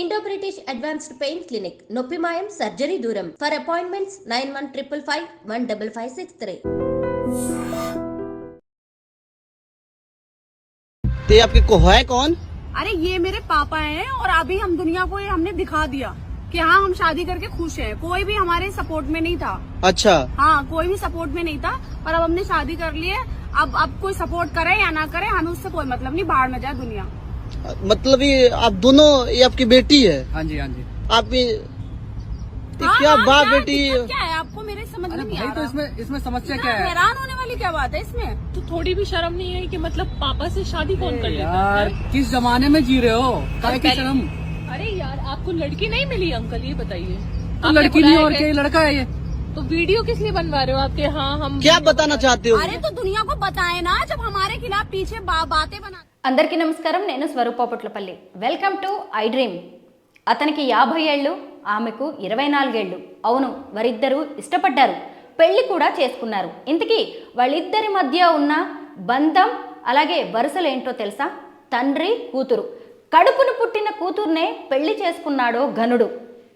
Indo-British Advanced Pain Clinic, Noppimayam Surgery Duram. For appointments 9155515563. ते आपके को है कौन? अरे ये मेरे पापा हैं और अभी हम दुनिया को ये हमने दिखा दिया कि हाँ हम शादी करके खुश हैं। कोई भी हमारे सपोर्ट में नहीं था। अच्छा। हाँ कोई भी सपोर्ट में नहीं था, पर अब हमने शादी कर ली है। अब कोई सपोर्ट करे या ना करे हमें उससे कोई मतलब नहीं, बाहर न जाए दुनिया। मतलब ये आप दोनों, ये आपकी बेटी है? हाँ जी हाँ जी। आप क्या बाप बेटी? क्या है आपको मेरे समझ में नहीं आ तो रहा। इसमें समस्या क्या है? हैरान होने वाली क्या बात है इसमें? तो थोड़ी भी शर्म नहीं है कि मतलब पापा से शादी कौन कर लेता यार है? किस जमाने में जी रहे हो? काय की शर्म? अरे यार आपको लड़की नहीं मिली अंकल, ये बताइए। तो लड़की नहीं और क्या, लड़का है ये? तो वीडियो किस लिए बनवा रहे हो आपके? हाँ हम क्या बताना चाहते हो? अरे तो दुनिया को बताए ना, जब हमारे खिलाफ पीछे बातें बना। అందరికీ నమస్కారం. నేను Swaroopa Potlapalli. Welcome to I dream. అతనికి 50 ఏళ్ళు, ఆమెకు 24 ఏళ్ళు. అవును, వారిద్దరూ ఇష్టపడ్డారు, పెళ్లి కూడా చేసుకున్నారు. ఇంతకీ వాళ్ళిద్దరి మధ్య ఉన్న బంధం అలాగే వరుసలేంటో తెలుసా? తండ్రి కూతురు. కడుపును పుట్టిన కూతుర్నే పెళ్లి చేసుకున్నాడో ఘనుడు.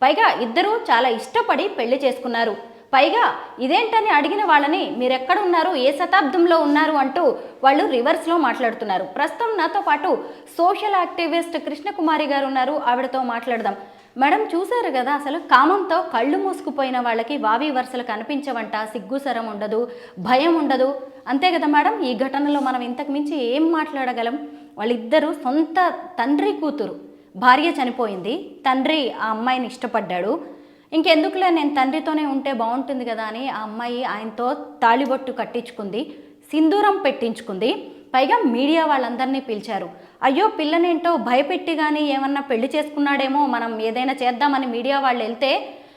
పైగా ఇద్దరూ చాలా ఇష్టపడి పెళ్లి చేసుకున్నారు. పైగా ఇదేంటని అడిగిన వాళ్ళని మీరెక్కడ ఉన్నారు, ఏ శతాబ్దంలో ఉన్నారు అంటూ వాళ్ళు రివర్స్లో మాట్లాడుతున్నారు. ప్రస్తుతం నాతో పాటు సోషల్ యాక్టివిస్ట్ కృష్ణకుమారి గారు ఉన్నారు. ఆవిడతో మాట్లాడదాం. మేడం, చూశారు కదా, అసలు కామంతో కళ్ళు మూసుకుపోయిన వాళ్ళకి వావి వరుసలు కనిపించవంట, సిగ్గుసరం ఉండదు, భయం ఉండదు, అంతే కదా మేడం? ఈ ఘటనలో మనం ఇంతకు మించి ఏం మాట్లాడగలం? వాళ్ళిద్దరూ సొంత తండ్రి కూతురు. భార్య చనిపోయింది, తండ్రి ఆ అమ్మాయిని ఇష్టపడ్డాడు. ఇంకెందుకులే, నేను తండ్రితోనే ఉంటే బాగుంటుంది కదా అని ఆ అమ్మాయి ఆయనతో తాళిబొట్టు కట్టించుకుంది, సింధూరం పెట్టించుకుంది. పైగా మీడియా వాళ్ళందరినీ పిలిచారు. అయ్యో పిల్లనేంటో భయపెట్టి కానీ ఏమన్నా పెళ్లి చేసుకున్నాడేమో, మనం ఏదైనా చేద్దామని మీడియా వాళ్ళు వెళ్తే,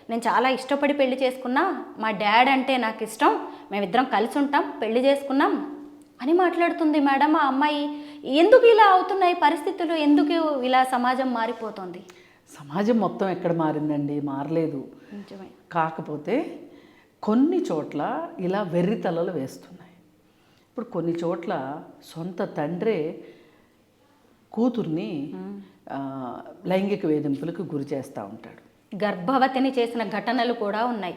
నేను చాలా ఇష్టపడి పెళ్లి చేసుకున్నా, మా డాడ్ అంటే నాకు ఇష్టం, మేమిద్దరం కలిసి ఉంటాం, పెళ్లి చేసుకున్నాం అని మాట్లాడుతుంది. మేడం, ఆ అమ్మాయి ఎందుకు ఇలా అవుతున్నాయి పరిస్థితులు? ఎందుకు ఇలా సమాజం మారిపోతుంది? సమాజం మొత్తం ఎక్కడ మారిందండి? మారలేదు. నిజమే. కాకపోతే కొన్ని చోట్ల ఇలా వెర్రి తలలు వేస్తున్నాయి. ఇప్పుడు కొన్ని చోట్ల సొంత తండ్రే కూతుర్ని లైంగిక వేధింపులకు గురి చేస్తూ ఉంటాడు. గర్భవతిని చేసిన ఘటనలు కూడా ఉన్నాయి.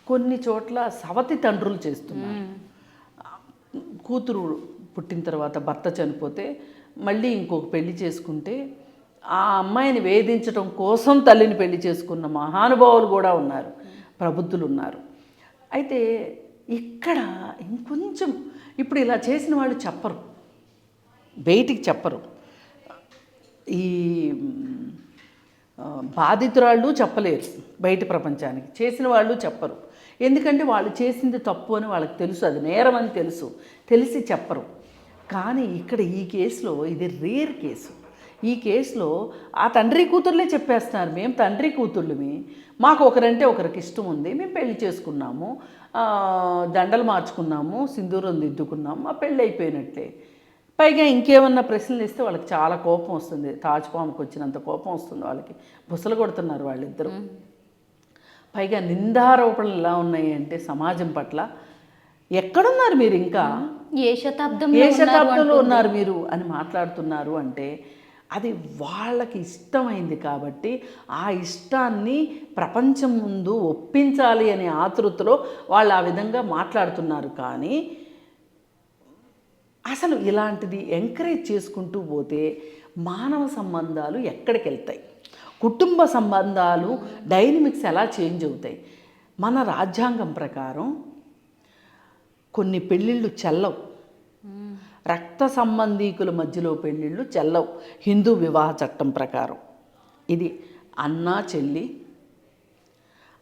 కొన్ని చోట్ల సవతి తండ్రులు చేస్తున్నారు. కూతురు పుట్టిన తర్వాత భర్త చనిపోతే మళ్ళీ ఇంకొక పెళ్లి చేసుకుంటే ఆ అమ్మాయిని వేధించడం కోసం తల్లిని పెళ్లి చేసుకున్న మహానుభావులు కూడా ఉన్నారు, ప్రబుద్ధులు ఉన్నారు. అయితే ఇక్కడ ఇంకొంచెం ఇప్పుడు ఇలా చేసిన వాళ్ళు చెప్పరు, బయటికి చెప్పరు. ఈ బాధితురాళ్ళు చెప్పలేరు బయట ప్రపంచానికి, చేసిన వాళ్ళు చెప్పరు. ఎందుకంటే వాళ్ళు చేసింది తప్పు అని వాళ్ళకి తెలుసు, అది నేరం అని తెలిసి చెప్పరు. కానీ ఇక్కడ ఈ కేసులో ఇది రేర్ కేసు. ఈ కేసులో ఆ తండ్రి కూతుర్లే చెప్పేస్తున్నారు, మేము తండ్రి కూతుర్లమి, మాకు ఒకరంటే ఒకరికి ఇష్టం ఉంది, మేము పెళ్లి చేసుకున్నాము, దండలు మార్చుకున్నాము, సింధూరం దిద్దుకున్నాము, మా పెళ్ళి అయిపోయినట్లే. పైగా ఇంకేమన్నా ప్రశ్నలు ఇస్తే వాళ్ళకి చాలా కోపం వస్తుంది, తాచుపాముకు వచ్చినంత కోపం వస్తుంది వాళ్ళకి. బుసలు కొడుతున్నారు వాళ్ళిద్దరూ. పైగా నిందారోపణలు ఎలా ఉన్నాయి అంటే సమాజం పట్ల, ఎక్కడున్నారు మీరు, ఇంకా ఏ శతాబ్దంలో ఉన్నారు మీరు అని మాట్లాడుతున్నారు. అంటే అది వాళ్ళకి ఇష్టమైంది కాబట్టి ఆ ఇష్టాన్ని ప్రపంచం ముందు ఒప్పించాలి అనే ఆతృతలో వాళ్ళు ఆ విధంగా మాట్లాడుతున్నారు. కానీ అసలు ఇలాంటిది ఎంకరేజ్ చేసుకుంటూ పోతే మానవ సంబంధాలు ఎక్కడికి వెళ్తాయి, కుటుంబ సంబంధాలు డైనమిక్స్ ఎలా చేంజ్ అవుతాయి? మన రాజ్యాంగం ప్రకారం కొన్ని పెళ్ళిళ్ళు చెల్లవు, రక్త సంబంధీకుల మధ్యలో పెళ్ళిళ్ళు చెల్లవు హిందూ వివాహ చట్టం ప్రకారం. ఇది అన్న చెల్లి,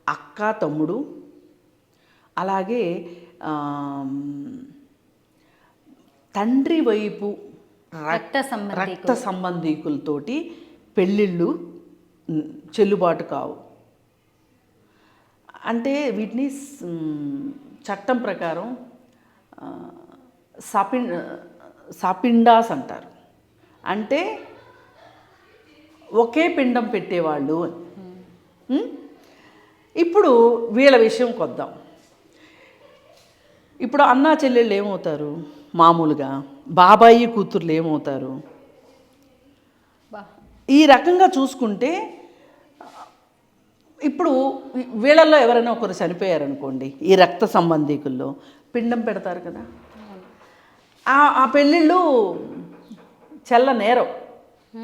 అక్క తమ్ముడు, అలాగే తండ్రి వైపు రక్త సంబంధీకులతోటి పెళ్ళిళ్ళు చెల్లుబాటు కావు. అంటే వీటిని చట్టం ప్రకారం సపిండాస్ అంటారు. అంటే ఒకే పిండం పెట్టేవాళ్ళు అని. ఇప్పుడు వీళ్ళ విషయం కొద్దాం. ఇప్పుడు అన్నా చెల్లెళ్ళు ఏమవుతారు? మామూలుగా బాబాయి కూతుర్లు ఏమవుతారు? ఈ రకంగా చూసుకుంటే ఇప్పుడు వీళ్ళల్లో ఎవరైనా ఒకరు చనిపోయారనుకోండి, ఈ రక్త సంబంధీకుల్లో పిండం పెడతారు కదా, ఆ పెళ్ళిళ్ళు చెల్ల నేరం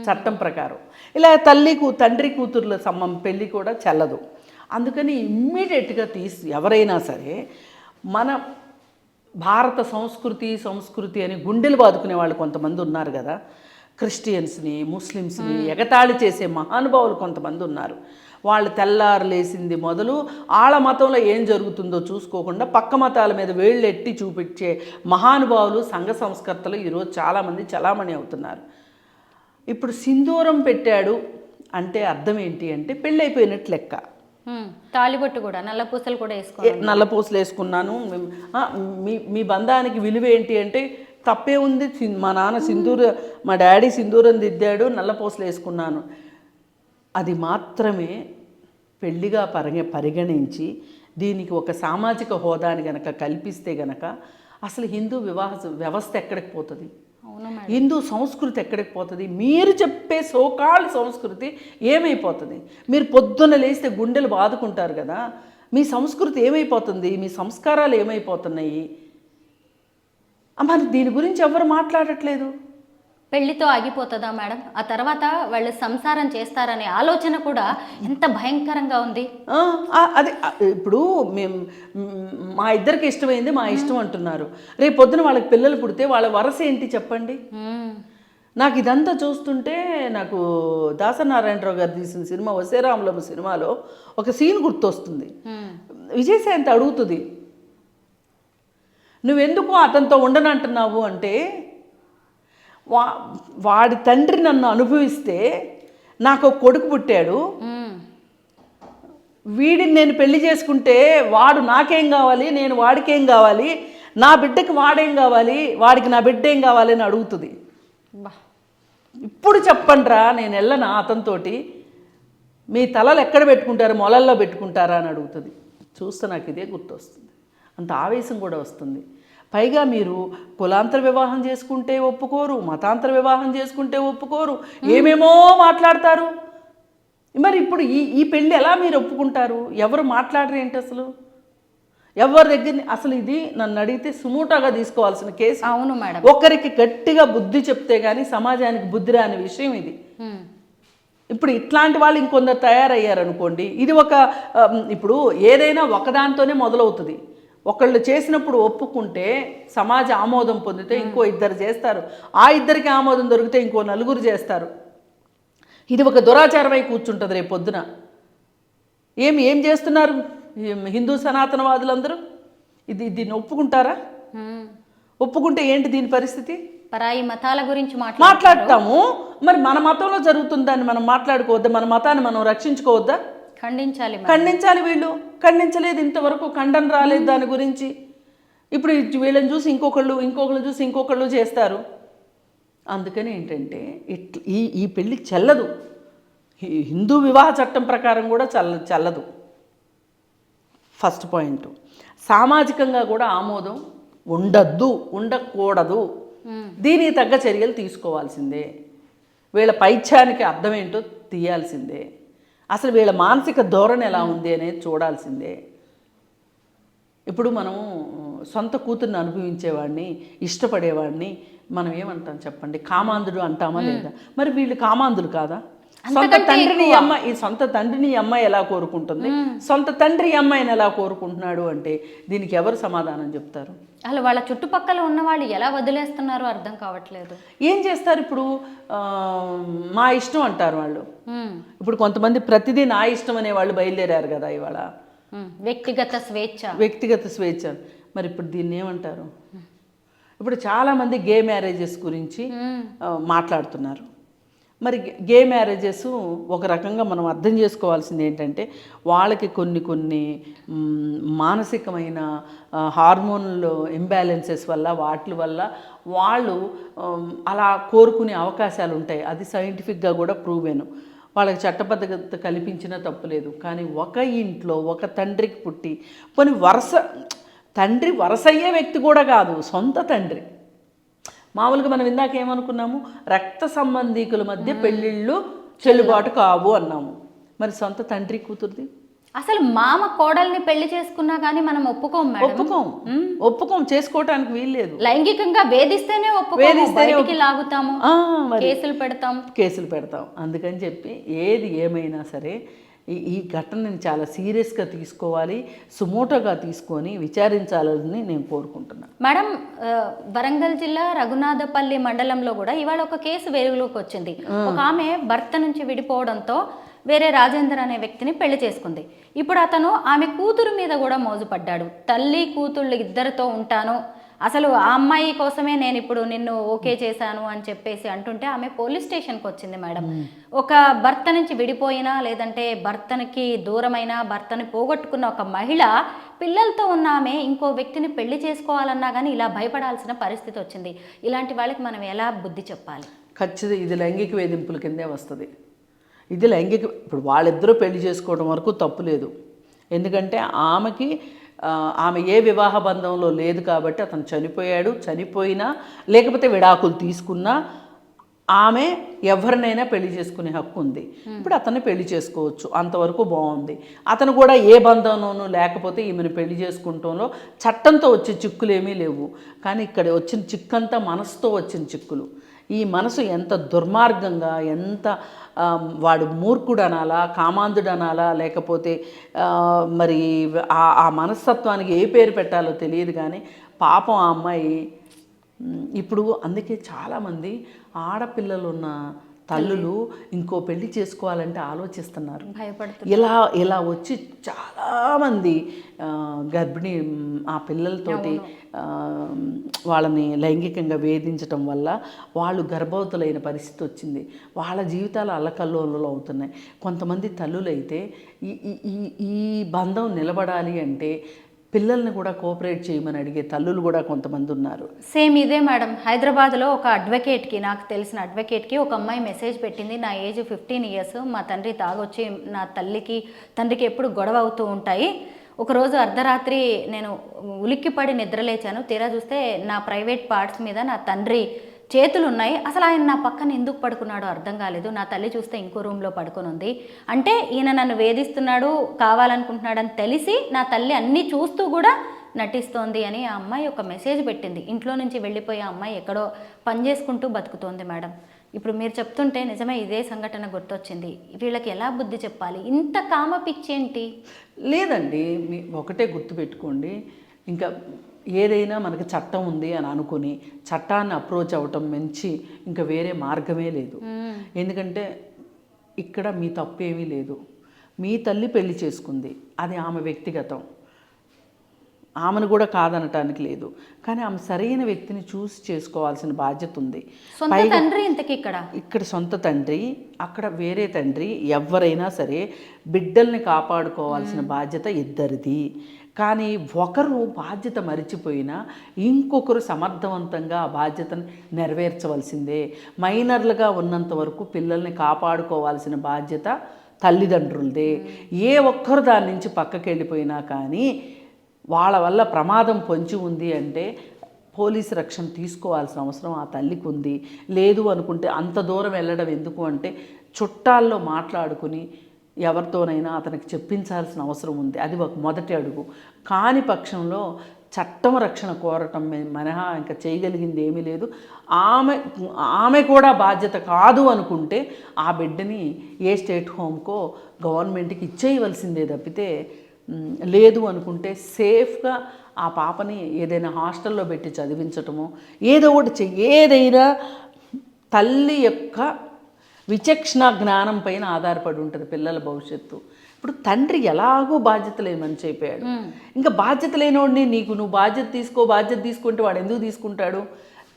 చట్టం ప్రకారం. ఇలా తండ్రి కూతుర్ల పెళ్ళి కూడా చెల్లదు. అందుకని ఇమ్మీడియట్గా ఎవరైనా సరే మన భారత సంస్కృతి అని గుండెలు బాదుకునే వాళ్ళు కొంతమంది ఉన్నారు కదా, క్రిస్టియన్స్ని ముస్లిమ్స్ని ఎగతాళి చేసే మహానుభావులు కొంతమంది ఉన్నారు. వాళ్ళు తెల్లారు లేసింది మొదలు ఆళ్ళ మతంలో ఏం జరుగుతుందో చూసుకోకుండా పక్క మతాల మీద వేళ్ళెట్టి చూపించే మహానుభావులు సంఘ సంస్కర్తలు ఈరోజు చాలామంది చలామణి అవుతున్నారు. ఇప్పుడు సింధూరం పెట్టాడు అంటే అర్థం ఏంటి అంటే పెళ్ళైపోయినట్లు లెక్క. తాళిబొట్టు కూడా నల్లపూసలు కూడా నల్లపూసలు వేసుకున్నాను, మీ బంధానికి విలువ ఏంటి అంటే తప్పే ఉంది, మా నాన్న మా డాడీ సింధూరం దిద్దాడు, నల్లపూసలు వేసుకున్నాను, అది మాత్రమే పెళ్ళిగా పరిగణించి దీనికి ఒక సామాజిక హోదాని గనక కల్పిస్తే గనక అసలు హిందూ వివాహ వ్యవస్థ ఎక్కడికి పోతుంది, హిందూ సంస్కృతి ఎక్కడికి పోతుంది, మీరు చెప్పే సోకాళ్ళ సంస్కృతి ఏమైపోతుంది? మీరు పొద్దున్న లేస్తే గుండెలు బాదుకుంటారు కదా, మీ సంస్కృతి ఏమైపోతుంది, మీ సంస్కారాలు ఏమైపోతున్నాయి? మరి దీని గురించి ఎవరు మాట్లాడట్లేదు. పెళ్లితో ఆగిపోతుందా మేడం? ఆ తర్వాత వాళ్ళు సంసారం చేస్తారనే ఆలోచన కూడా ఎంత భయంకరంగా ఉంది. అది ఇప్పుడు మా ఇద్దరికి ఇష్టమైంది మా ఇష్టం అంటున్నారు, రేపు పొద్దున వాళ్ళకి పిల్లలు పుడితే వాళ్ళ వరస ఏంటి చెప్పండి? నాకు ఇదంతా చూస్తుంటే నాకు దాసనారాయణరావు గారు తీసిన సినిమా వసేరాములమ్మ సినిమాలో ఒక సీన్ గుర్తొస్తుంది. విజయశాంతి అడుగుతుంది, నువ్వెందుకు అతనితో ఉండనంటున్నావు అంటే, వాడి తండ్రి నన్ను అనుభవిస్తే నాకు కొడుకు పుట్టాడు, వీడిని నేను పెళ్లి చేసుకుంటే వాడు నాకేం కావాలి, నేను వాడికేం కావాలి, నా బిడ్డకి వాడేం కావాలి, వాడికి నా బిడ్డ ఏం కావాలి అని అడుగుతుంది. ఇప్పుడు చెప్పండిరా, నేను వెళ్ళనా అతనితోటి, మీ తలలు ఎక్కడ పెట్టుకుంటారు, మొలల్లో పెట్టుకుంటారా అని అడుగుతుంది. చూస్తే నాకు ఇదే గుర్తొస్తుంది, అంత ఆవేశం కూడా వస్తుంది. పైగా మీరు కులాంతర వివాహం చేసుకుంటే ఒప్పుకోరు, మతాంతర వివాహం చేసుకుంటే ఒప్పుకోరు, ఏమేమో మాట్లాడతారు. మరి ఇప్పుడు ఈ పెళ్ళి ఎలా మీరు ఒప్పుకుంటారు? ఎవరు మాట్లాడరు ఏంటి అసలు? ఎవరి దగ్గర అసలు ఇది నన్ను అడిగితే సుమూటాగా తీసుకోవాల్సిన కేసు. అవును మేడం. ఒకరికి గట్టిగా బుద్ధి చెప్తే కానీ సమాజానికి బుద్ధి రాని విషయం ఇది. ఇప్పుడు ఇట్లాంటి వాళ్ళు ఇంకొందరు తయారయ్యారనుకోండి, ఇది ఇప్పుడు ఏదైనా ఒకదాంతోనే మొదలవుతుంది. ఒకళ్ళు చేసినప్పుడు ఒప్పుకుంటే సమాజ ఆమోదం పొందితే ఇంకో ఇద్దరు చేస్తారు, ఆ ఇద్దరికి ఆమోదం దొరికితే ఇంకో నలుగురు చేస్తారు. ఇది ఒక దురాచారమై కూర్చుంటుంది రేపు పొద్దున. ఏం చేస్తున్నారు హిందూ సనాతనవాదులందరూ? దీన్ని ఒప్పుకుంటారా? ఒప్పుకుంటే ఏంటి దీని పరిస్థితి? పరాయి మతాల గురించి మాట్లాడతాము. మరి మన మతంలో జరుగుతుందని మనం మాట్లాడుకోవద్దా? మన మతాన్ని మనం రక్షించుకోవద్దా? ఖండించాలి. వీళ్ళు ఖండించలేదు, ఇంతవరకు ఖండన రాలేదు దాని గురించి. ఇప్పుడు వీళ్ళని చూసి ఇంకొకళ్ళు చూసి ఇంకొకళ్ళు చేస్తారు. అందుకని ఏంటంటే ఈ పెళ్ళి చెల్లదు, హిందూ వివాహ చట్టం ప్రకారం కూడా చెల్లదు. First point. సామాజికంగా కూడా ఆమోదం ఉండకూడదు. దీనికి తగ్గ చర్యలు తీసుకోవాల్సిందే. వీళ్ళ పైత్యానికి అర్థం ఏంటో తీయాల్సిందే. అసలు వీళ్ళ మానసిక ధోరణి ఎలా ఉంది అనేది చూడాల్సిందే. ఇప్పుడు మనము సొంత కూతుర్ని అనుభవించేవాడిని, ఇష్టపడేవాడిని మనం ఏమంటాం చెప్పండి? కామాంధుడు అంటామా లేదా? మరి వీళ్ళు కామాంధులు కాదా? సొంత తండ్రిని అమ్మాయి ఎలా కోరుకుంటుంది, సొంత తండ్రి అమ్మాయిని ఎలా కోరుకుంటున్నాడు అంటే దీనికి ఎవరు సమాధానం చెప్తారు? అసలు వాళ్ళ చుట్టుపక్కల ఉన్న వాళ్ళు ఎలా వదిలేస్తున్నారో అర్థం కావట్లేదు. ఏం చేస్తారు ఇప్పుడు? మా ఇష్టం అంటారు వాళ్ళు. ఇప్పుడు కొంతమంది ప్రతిదీ నా ఇష్టం అనే వాళ్ళు బయలుదేరారు కదా ఇవాళ. వ్యక్తిగత స్వేచ్ఛ. మరి ఇప్పుడు దీన్ని ఏమంటారు? ఇప్పుడు చాలామంది గే మ్యారేజెస్ గురించి మాట్లాడుతున్నారు. మరి గే మ్యారేజెస్ ఒక రకంగా మనం అర్థం చేసుకోవాల్సింది ఏంటంటే వాళ్ళకి కొన్ని మానసికమైన హార్మోన్ల ఇంబ్యాలెన్సెస్ వల్ల వాటి వల్ల వాళ్ళు అలా కోరుకునే అవకాశాలు ఉంటాయి. అది సైంటిఫిక్గా కూడా ప్రూవెను. వాళ్ళకి చట్టబద్ధత కల్పించినా తప్పులేదు. కానీ ఒక ఇంట్లో ఒక తండ్రికి పుట్టి తండ్రి వరసయ్యే వ్యక్తి కూడా కాదు, సొంత తండ్రి. మామూలుగా మనం ఇందాక ఏమనుకున్నాము, రక్త సంబంధీకుల మధ్య పెళ్ళిళ్ళు చెల్లుబాటు కావు అన్నాము. మరి సొంత తండ్రి కూతురుది అసలు మామ కోడల్ని పెళ్లి చేసుకున్నా కానీ మనం ఒప్పుకోం మేడం. ఒప్పుకోం చేసుకోవటానికి వీల్లేదు. లైంగికంగా వేధిస్తేనే ఒప్పుకోము, బయటికి లాగుతాము, మరి కేసులు పెడతాం. అందుకని చెప్పి ఏది ఏమైనా సరే ఈ ఘటనని చాలా సీరియస్గా తీసుకోవాలి, సుమోటోగా తీసుకొని విచారించాలని నేను కోరుకుంటున్నాను. మేడం, వరంగల్ జిల్లా రఘునాథపల్లి మండలంలో కూడా ఇవాళ ఒక కేసు వెలుగులోకి వచ్చింది. ఒక ఆమె భర్త నుంచి విడిపోవడంతో వేరే రాజేందర్ అనే వ్యక్తిని పెళ్లి చేసుకుంది. ఇప్పుడు అతను ఆమె కూతురు మీద కూడా మోజుపడ్డాడు. తల్లి కూతుళ్ళు ఇద్దరితో ఉంటాను, అసలు ఆ అమ్మాయి కోసమే నేను ఇప్పుడు నిన్ను ఓకే చేశాను అని చెప్పేసి అంటుంటే ఆమె పోలీస్ స్టేషన్కి వచ్చింది మేడం. ఒక భర్త నుంచి విడిపోయినా లేదంటే భర్తనికి దూరమైన, భర్తని పోగొట్టుకున్న ఒక మహిళ పిల్లలతో ఉన్న ఆమె ఇంకో వ్యక్తిని పెళ్లి చేసుకోవాలన్నా కానీ ఇలా భయపడాల్సిన పరిస్థితి వచ్చింది. ఇలాంటి వాళ్ళకి మనం ఎలా బుద్ధి చెప్పాలి? ఖచ్చితంగా ఇది లైంగిక వేధింపుల కిందే వస్తుంది. ఇది లైంగిక, ఇప్పుడు వాళ్ళిద్దరూ పెళ్లి చేసుకోవడం వరకు తప్పు లేదు. ఎందుకంటే ఆమె ఏ వివాహ బంధంలో లేదు కాబట్టి అతను చనిపోయాడు. చనిపోయినా లేకపోతే విడాకులు తీసుకున్నా ఆమె ఎవరినైనా పెళ్లి చేసుకునే హక్కు ఉంది. ఇప్పుడు అతన్ని పెళ్లి చేసుకోవచ్చు, అంతవరకు బాగుంది. అతను కూడా ఏ బంధంలోనూ లేకపోతే ఈమెను పెళ్లి చేసుకుంటంలో చట్టంతో వచ్చే చిక్కులు ఏమీ లేవు. కానీ ఇక్కడ వచ్చిన చిక్కంతా మనసుతో వచ్చిన చిక్కులు. ఈ మనసు ఎంత దుర్మార్గంగా, ఎంత వాడు మూర్ఖుడు అనాలా, కామాంధుడు అనాలా, లేకపోతే మరి ఆ మనస్తత్వానికి ఏ పేరు పెట్టాలో తెలియదు. కానీ పాపం ఆ అమ్మాయి ఇప్పుడు అందుకే చాలామంది ఆడపిల్లలు ఉన్న తల్లులు ఇంకో పెళ్లి చేసుకోవాలంటే ఆలోచిస్తున్నారు, భయపడుతున్నారు. ఇలా వచ్చి చాలామంది గర్భిణీ ఆ పిల్లలతోటి వాళ్ళని లైంగికంగా వేధించటం వల్ల వాళ్ళు గర్భవతులైన పరిస్థితి వచ్చింది. వాళ్ళ జీవితాలు అల్లకల్లోలు అవుతున్నాయి. కొంతమంది తల్లులైతే ఈ బంధం నిలబడాలి అంటే పిల్లల్ని కూడా కోఆపరేట్ చేయమని అడిగే తల్లులు కూడా కొంతమంది ఉన్నారు. సేమ్ ఇదే మేడం, హైదరాబాద్లో ఒక అడ్వకేట్కి, నాకు తెలిసిన అడ్వకేట్కి ఒక అమ్మాయి మెసేజ్ పెట్టింది. నా ఏజ్ 15 years, మా తండ్రి తాగొచ్చి నా తండ్రికి ఎప్పుడు గొడవ అవుతూ ఉంటాయి. ఒకరోజు అర్ధరాత్రి నేను ఉలిక్కిపడి నిద్రలేచాను. తీరా చూస్తే నా ప్రైవేట్ పార్ట్స్ మీద నా తండ్రి చేతులు ఉన్నాయి. అసలు ఆయన నా పక్కన ఎందుకు పడుకున్నాడో అర్థం కాలేదు. నా తల్లి చూస్తే ఇంకో రూమ్లో పడుకొని ఉంది. అంటే ఈయన నన్ను వేధిస్తున్నాడు, కావాలనుకుంటున్నాడని తెలిసి నా తల్లి అన్నీ చూస్తూ కూడా నటిస్తోంది అని ఆ అమ్మాయి ఒక మెసేజ్ పెట్టింది. ఇంట్లో నుంచి వెళ్ళిపోయే అమ్మాయి ఎక్కడో పని చేసుకుంటూ బతుకుతోంది మేడం. ఇప్పుడు మీరు చెప్తుంటే నిజమే ఇదే సంఘటన గుర్తొచ్చింది. వీళ్ళకి ఎలా బుద్ధి చెప్పాలి? ఇంత కామ పిచ్చేంటి? లేదండి, ఒకటే గుర్తుపెట్టుకోండి, ఇంకా ఏదైనా మనకి చట్టం ఉంది అని అనుకుని చట్టాన్ని అప్రోచ్ అవ్వటం మించి ఇంకా వేరే మార్గమే లేదు. ఎందుకంటే ఇక్కడ మీ తప్పు ఏమీ లేదు. మీ తల్లి పెళ్లి చేసుకుంది, అది ఆమె వ్యక్తిగతం, ఆమెను కూడా కాదనటానికి లేదు. కానీ ఆమె సరైన వ్యక్తిని చూసి చేసుకోవాల్సిన బాధ్యత ఉంది. ఇక్కడ సొంత తండ్రి, అక్కడ వేరే తండ్రి, ఎవరైనా సరే బిడ్డల్ని కాపాడుకోవాల్సిన బాధ్యత ఇద్దరిది. కానీ ఒకరు బాధ్యత మరిచిపోయినా ఇంకొకరు సమర్థవంతంగా ఆ బాధ్యతను నెరవేర్చవలసిందే. మైనర్లుగా ఉన్నంత వరకు పిల్లల్ని కాపాడుకోవాల్సిన బాధ్యత తల్లిదండ్రులదే. ఏ ఒక్కరు దాని నుంచి పక్కకి వెళ్ళిపోయినా కానీ వాళ్ళ వల్ల ప్రమాదం పొంచి ఉంది అంటే పోలీసు రక్షణ తీసుకోవాల్సిన అవసరం ఆ తల్లికి ఉంది. లేదు అనుకుంటే అంత దూరం వెళ్ళడం ఎందుకు అంటే చుట్టాల్లో మాట్లాడుకుని ఎవరితోనైనా అతనికి చెప్పించాల్సిన అవసరం ఉంది. అది ఒక మొదటి అడుగు. కాని పక్షంలో చట్టం రక్షణ కోరటం మినహా ఇంకా చేయగలిగింది ఏమీ లేదు. ఆమె కూడా బాధ్యత కాదు అనుకుంటే ఆ బిడ్డని ఏ స్టేట్ హోమ్కో గవర్నమెంట్కి ఇచ్చేయవలసిందే తప్పితే, లేదు అనుకుంటే సేఫ్గా ఆ పాపని ఏదైనా హాస్టల్లో పెట్టి చదివించటమో ఏదో ఒకటి ఏదైనా తల్లి యొక్క విచక్షణ జ్ఞానం పైన ఆధారపడి ఉంటుంది పిల్లల భవిష్యత్తు. ఇప్పుడు తండ్రి ఎలాగో బాధ్యత లేని చెప్పాడు. ఇంకా బాధ్యత లేనివాడిని నువ్వు బాధ్యత తీసుకుంటే వాడు ఎందుకు తీసుకుంటాడు?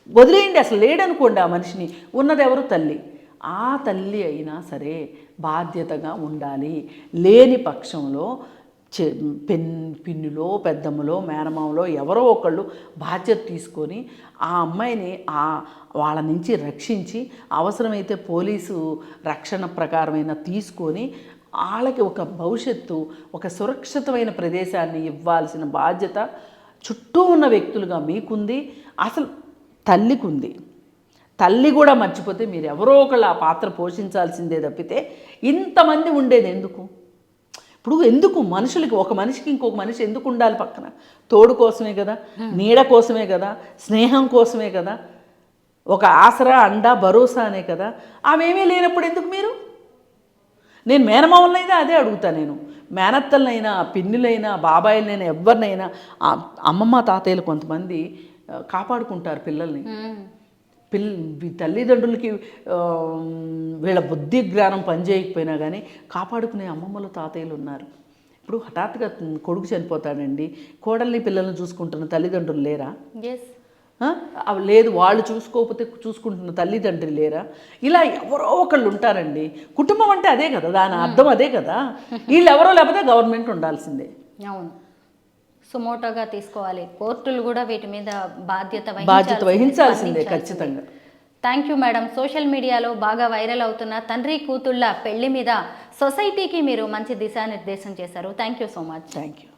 వదిలేయండి, అసలు లేడనుకోండి ఆ మనిషిని. ఉన్నది ఎవరు? తల్లి. ఆ తల్లి అయినా సరే బాధ్యతగా ఉండాలి. లేని పక్షంలో పిన్నులో, పెద్దమ్మలో, మేనమామలో ఎవరో ఒకళ్ళు బాధ్యత తీసుకొని ఆ అమ్మాయిని వాళ్ళ నుంచి రక్షించి అవసరమైతే పోలీసు రక్షణ ప్రకారమైన తీసుకొని వాళ్ళకి ఒక భవిష్యత్తు, ఒక సురక్షితమైన ప్రదేశాన్ని ఇవ్వాల్సిన బాధ్యత చుట్టూ ఉన్న వ్యక్తులుగా మీకుంది, అసలు తల్లికి ఉంది. తల్లి కూడా మర్చిపోతే మీరు ఎవరో ఒకళ్ళు ఆ పాత్ర పోషించాల్సిందే తప్పితే ఇంతమంది ఉండేది ఎందుకు? ఇప్పుడు ఎందుకు మనుషులకి, ఒక మనిషికి ఇంకొక మనిషి ఎందుకు ఉండాలి పక్కన? తోడు కోసమే కదా, నీడ కోసమే కదా, స్నేహం కోసమే కదా, ఒక ఆసరా అండ భరోసా అనే కదా. ఆమెమీ లేనప్పుడు ఎందుకు మీరు? నేను మేనమామలనైనా అదే అడుగుతా. నేను మేనత్తలనైనా, పిన్నులైనా, బాబాయిలనైనా, ఎవరినైనా అమ్మమ్మ తాతయ్యలు కొంతమంది కాపాడుకుంటారు పిల్లల్ని. తల్లిదండ్రులకి వీళ్ళ బుద్ధి జ్ఞానం పనిచేయకపోయినా కానీ కాపాడుకునే అమ్మమ్మలు తాతయ్యలు ఉన్నారు. ఇప్పుడు హఠాత్తుగా కొడుకు చనిపోతాడండి, కోడల్ని పిల్లల్ని చూసుకుంటున్న తల్లిదండ్రులు లేరా? లేదు, వాళ్ళు చూసుకోకపోతే చూసుకుంటున్న తల్లిదండ్రులు లేరా? ఇలా ఎవరో ఒకళ్ళు ఉంటారండి. కుటుంబం అంటే అదే కదా, దాని అర్థం అదే కదా. వీళ్ళు ఎవరో లేకపోతే గవర్నమెంట్ ఉండాల్సిందే. అవును, సుమోటోగా తీసుకోవాలి. కోర్టులు కూడా వీటి మీద బాధ్యత వహించాల్సిందే ఖచ్చితంగా. Thank you madam. సోషల్ మీడియాలో బాగా వైరల్ అవుతున్న తండ్రి కూతుళ్ళ పెళ్లి మీద సొసైటీకి మీరు మంచి దిశానిర్దేశం చేశారు. Thank you so much. Thank you.